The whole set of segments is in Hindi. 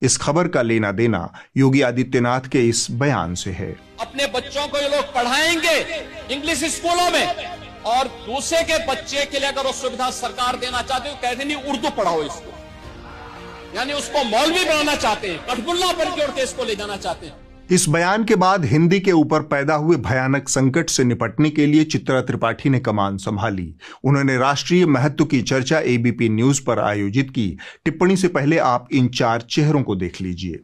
इस खबर का लेना देना योगी आदित्यनाथ के इस बयान से है। अपने बच्चों को ये लोग पढ़ाएंगे इंग्लिश स्कूलों में, और दूसरे के बच्चे के लिए अगर वो सुविधा सरकार देना चाहते हो, कहते नहीं उर्दू पढ़ाओ इसको, यानी उसको मौलवी बनाना चाहते हैं, कठपुतला पर जोड़ के इसको ले जाना चाहते हैं। इस बयान के बाद हिंदी के ऊपर पैदा हुए भयानक संकट से निपटने के लिए चित्रा त्रिपाठी ने कमान संभाली। उन्होंने राष्ट्रीय महत्व की चर्चा एबीपी न्यूज पर आयोजित की टिप्पणी से पहले आप इन 4 चेहरों को देख लीजिए।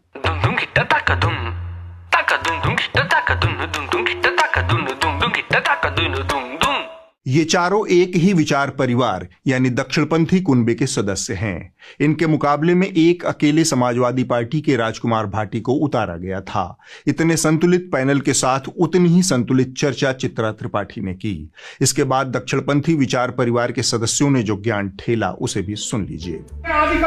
ये चारों एक ही विचार परिवार यानी दक्षिणपंथी कुनबे के सदस्य हैं। इनके मुकाबले में एक अकेले समाजवादी पार्टी के राजकुमार भाटी को उतारा गया था। इतने संतुलित पैनल के साथ उतनी ही संतुलित चर्चा चित्रा त्रिपाठी ने की। इसके बाद दक्षिणपंथी विचार परिवार के सदस्यों ने जो ज्ञान ठेला उसे भी सुन लीजिए। आदि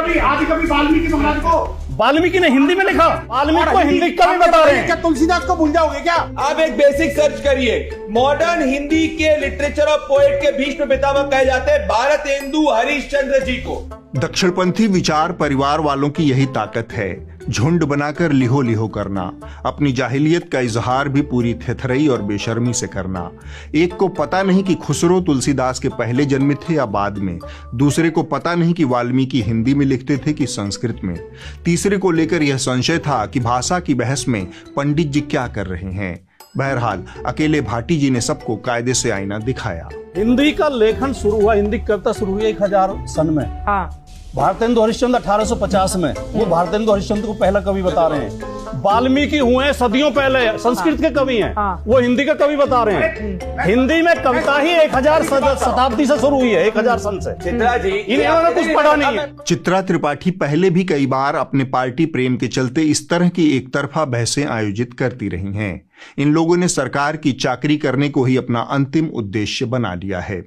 कवि वाल्मीकि महाराज को, वाल्मीकि ने हिंदी में लिखा, वाल्मीकि को हिंदी कवि बता रहे हैं। क्या तुलसीदास को भूल जाओगे क्या? आप एक बेसिक सर्च करिए, मॉडर्न हिंदी के लिटरेचर ऑफ पोएट के भीष्म पितामह कहे जाते हैं भारतेंदु हरिश्चंद्र जी को। दक्षिणपंथी विचार परिवार वालों की यही ताकत है, झुंड बनाकर लिहो लिहो करना, अपनी जाहिलियत का इजहार भी पूरी थेथरई और बेशर्मी से करना। एक को पता नहीं कि खुसरो तुलसीदास के पहले जन्मे थे या बाद में, दूसरे को पता नहीं कि वाल्मीकि हिंदी में लिखते थे कि संस्कृत में, तीसरे को लेकर यह संशय था कि भाषा की बहस में पंडित जी क्या कर रहे हैं। बहरहाल अकेले भाटी जी ने सबको कायदे से आईना दिखाया। हिंदी का लेखन शुरू हुआ, हिंदी कविता शुरू हुई 1000 सन में। भारतेंदु हरिश्चंद्र 1850 में, वो भारतेंदु हरिश्चंद्र को पहला कवि बता रहे हैं। वाल्मीकि हुए सदियों पहले संस्कृत के कवि हैं, वो हिंदी का कवि बता रहे हैं। हिंदी में कविता ही 1000 शताब्दी से शुरू हुई है, 1000 सन से। चित्रा जी, इन्होंने कुछ पढ़ा नहीं है। चित्रा त्रिपाठी पहले भी कई बार अपने पार्टी प्रेम के चलते इस तरह की एक तरफा बहसें आयोजित करती रही हैं। इन लोगों ने सरकार की चाकरी करने को ही अपना अंतिम उद्देश्य बना लिया है।